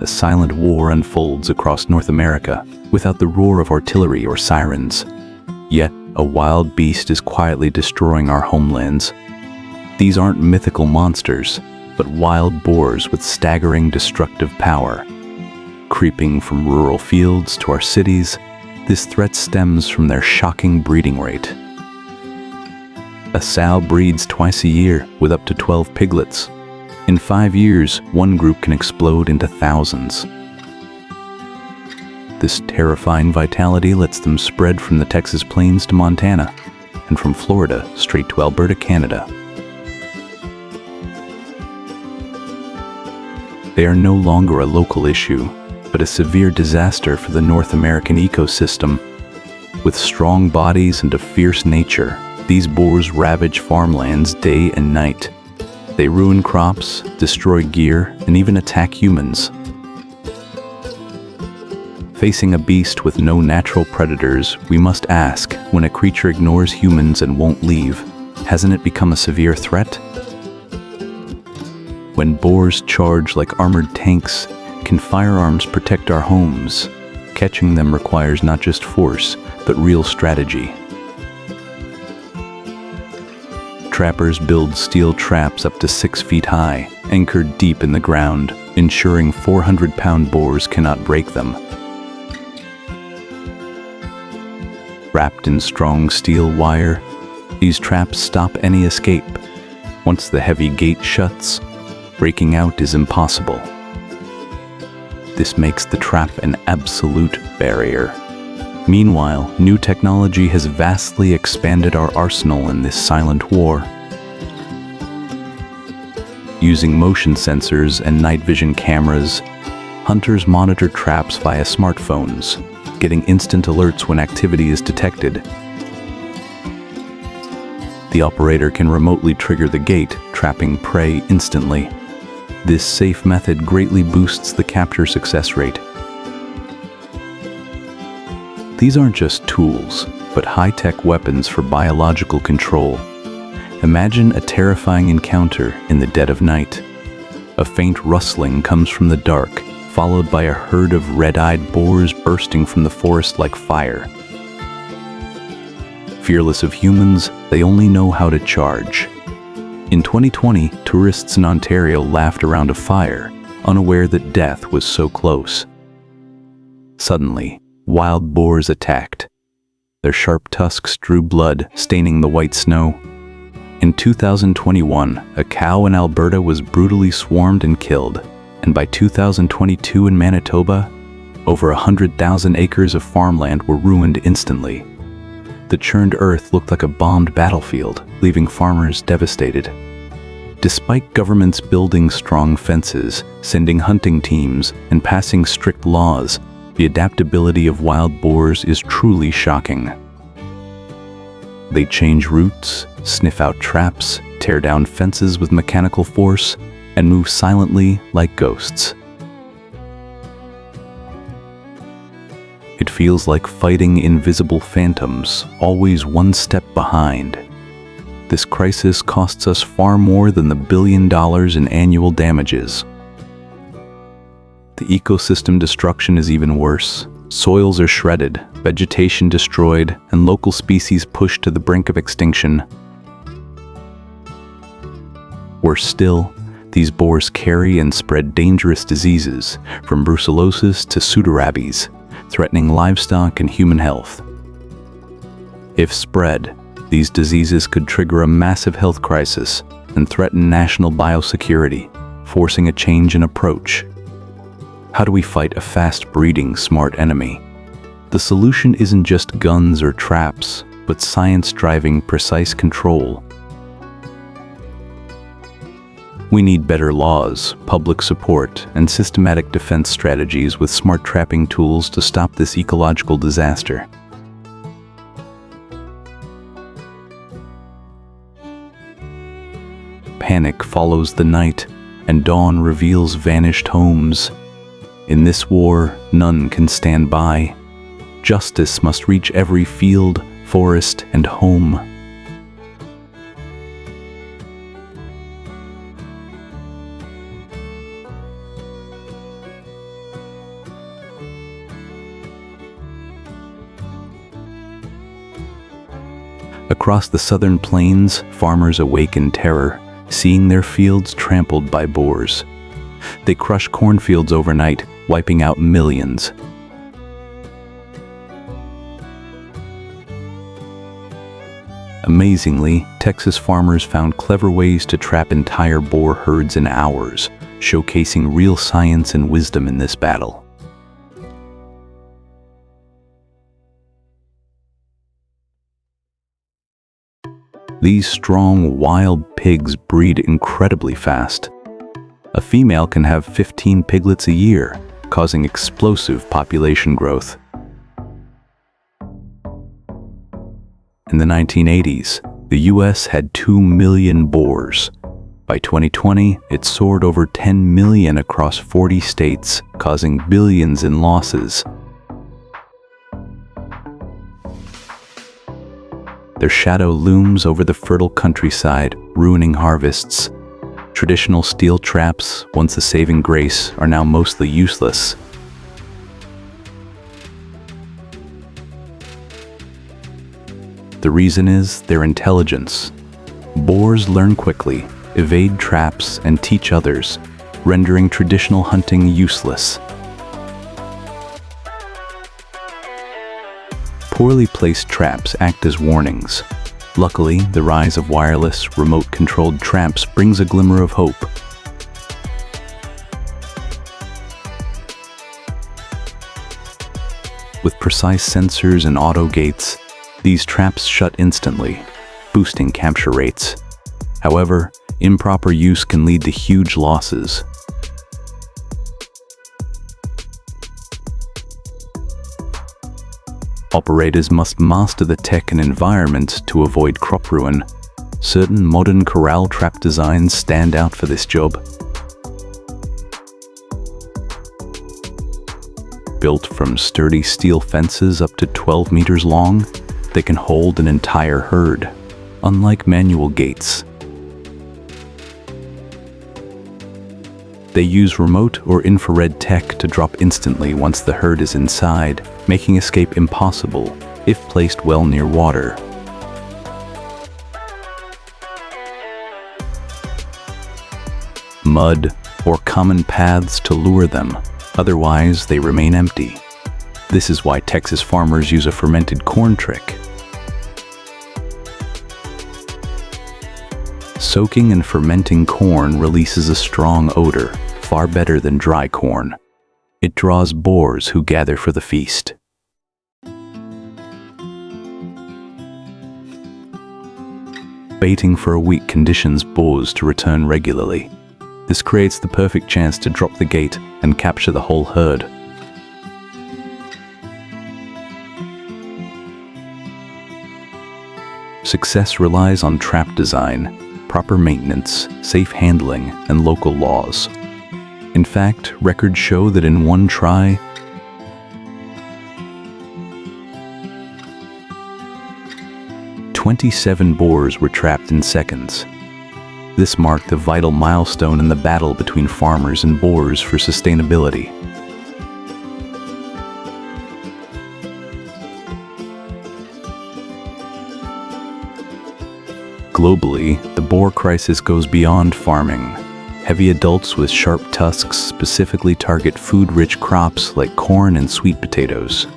a silent war unfolds across North America without the roar of artillery or sirens. Yet, a wild beast is quietly destroying our homelands. These aren't mythical monsters, but wild boars with staggering destructive power. Creeping from rural fields to our cities, this threat stems from their shocking breeding rate. A sow breeds twice a year with up to 12 piglets. In 5 years, one group can explode into thousands. This terrifying vitality lets them spread from the Texas plains to Montana, and from Florida straight to Alberta, Canada. They are no longer a local issue, but a severe disaster for the North American ecosystem. With strong bodies and a fierce nature, these boars ravage farmlands day and night. They ruin crops, destroy gear, and even attack humans. Facing a beast with no natural predators, we must ask, when a creature ignores humans and won't leave, hasn't it become a severe threat? When boars charge like armored tanks, can firearms protect our homes? Catching them requires not just force, but real strategy. Trappers build steel traps up to 6 feet high, anchored deep in the ground, ensuring 400-pound boars cannot break them. Wrapped in strong steel wire, these traps stop any escape. Once the heavy gate shuts, breaking out is impossible. This makes the trap an absolute barrier. Meanwhile, new technology has vastly expanded our arsenal in this silent war. Using motion sensors and night vision cameras, hunters monitor traps via smartphones, getting instant alerts when activity is detected. The operator can remotely trigger the gate, trapping prey instantly. This safe method greatly boosts the capture success rate. These aren't just tools, but high-tech weapons for biological control. Imagine a terrifying encounter in the dead of night. A faint rustling comes from the dark, followed by a herd of red-eyed boars bursting from the forest like fire. Fearless of humans, they only know how to charge. In 2020, tourists in Ontario laughed around a fire, unaware that death was so close. Suddenly, wild boars attacked. Their sharp tusks drew blood, staining the white snow. In 2021, a cow in Alberta was brutally swarmed and killed, and by 2022 in Manitoba, over 100,000 acres of farmland were ruined instantly. The churned earth looked like a bombed battlefield, leaving farmers devastated. Despite governments building strong fences, sending hunting teams, and passing strict laws, the adaptability of wild boars is truly shocking. They change routes, sniff out traps, tear down fences with mechanical force, and move silently like ghosts. It feels like fighting invisible phantoms, always one step behind. This crisis costs us far more than the $1 billion in annual damages. The ecosystem destruction is even worse. Soils are shredded, vegetation destroyed, and local species pushed to the brink of extinction. Worse still, these boars carry and spread dangerous diseases, from brucellosis to pseudorabies, threatening livestock and human health. If spread, these diseases could trigger a massive health crisis and threaten national biosecurity, forcing a change in approach. How do we fight a fast-breeding, smart enemy? The solution isn't just guns or traps, but science driving precise control. We need better laws, public support, and systematic defense strategies with smart trapping tools to stop this ecological disaster. Panic follows the night, and dawn reveals vanished homes. In this war, none can stand by. Justice must reach every field, forest, and home. Across the southern plains, farmers awake in terror, seeing their fields trampled by boars. They crush cornfields overnight, wiping out millions. Amazingly, Texas farmers found clever ways to trap entire boar herds in hours, showcasing real science and wisdom in this battle. These strong, wild pigs breed incredibly fast. A female can have 15 piglets a year, causing explosive population growth. In the 1980s, the US had 2 million boars. By 2020, it soared over 10 million across 40 states, causing billions in losses. Their shadow looms over the fertile countryside, ruining harvests. Traditional steel traps, once a saving grace, are now mostly useless. The reason is their intelligence. Boars learn quickly, evade traps, and teach others, rendering traditional hunting useless. Poorly placed traps act as warnings. Luckily, the rise of wireless, remote-controlled traps brings a glimmer of hope. With precise sensors and auto gates, these traps shut instantly, boosting capture rates. However, improper use can lead to huge losses. Operators must master the tech and environment to avoid crop ruin. Certain modern corral trap designs stand out for this job. Built from sturdy steel fences up to 12 meters long, they can hold an entire herd, unlike manual gates. They use remote or infrared tech to drop instantly once the herd is inside, making escape impossible if placed well near water. Mud or common paths to lure them, otherwise they remain empty. This is why Texas farmers use a fermented corn trick. Soaking and fermenting corn releases a strong odor, far better than dry corn. It draws boars who gather for the feast. Baiting for a week conditions boars to return regularly. This creates the perfect chance to drop the gate and capture the whole herd. Success relies on trap design, proper maintenance, safe handling, and local laws. In fact, records show that in one try, 27 boars were trapped in seconds. This marked a vital milestone in the battle between farmers and boars for sustainability. Globally, the boar crisis goes beyond farming. Heavy adults with sharp tusks specifically target food-rich crops like corn and sweet potatoes.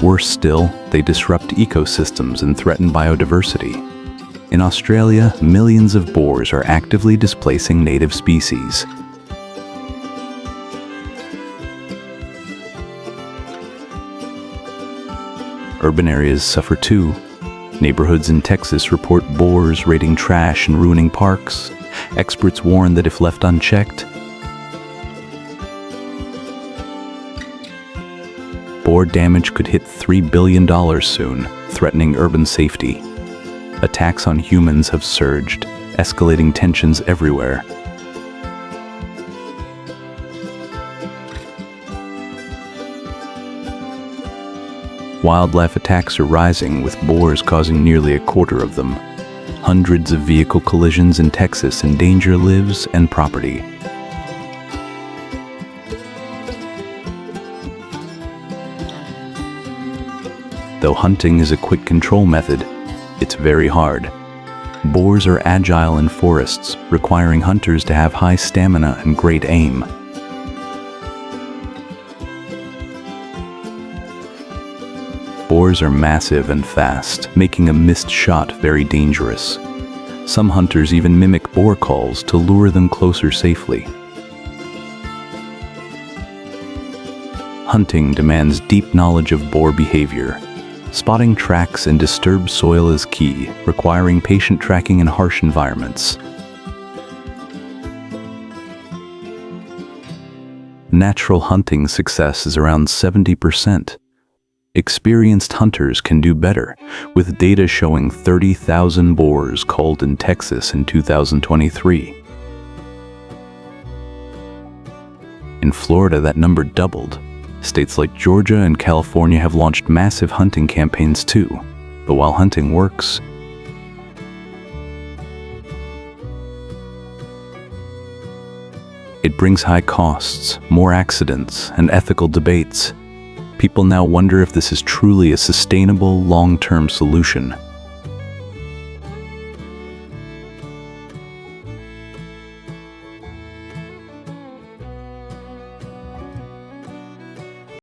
Worse still, they disrupt ecosystems and threaten biodiversity. In Australia, millions of boars are actively displacing native species. Urban areas suffer too. Neighborhoods in Texas report boars raiding trash and ruining parks. Experts warn that if left unchecked, boar damage could hit $3 billion soon, threatening urban safety. Attacks on humans have surged, escalating tensions everywhere. Wildlife attacks are rising, with boars causing nearly a quarter of them. Hundreds of vehicle collisions in Texas endanger lives and property. Though hunting is a quick control method, it's very hard. Boars are agile in forests, requiring hunters to have high stamina and great aim. Boars are massive and fast, making a missed shot very dangerous. Some hunters even mimic boar calls to lure them closer safely. Hunting demands deep knowledge of boar behavior. Spotting tracks in disturbed soil is key, requiring patient tracking in harsh environments. Natural hunting success is around 70%. Experienced hunters can do better, with data showing 30,000 boars culled in Texas in 2023. In Florida, that number doubled. States like Georgia and California have launched massive hunting campaigns too. But while hunting works, it brings high costs, more accidents, and ethical debates. People now wonder if this is truly a sustainable, long-term solution.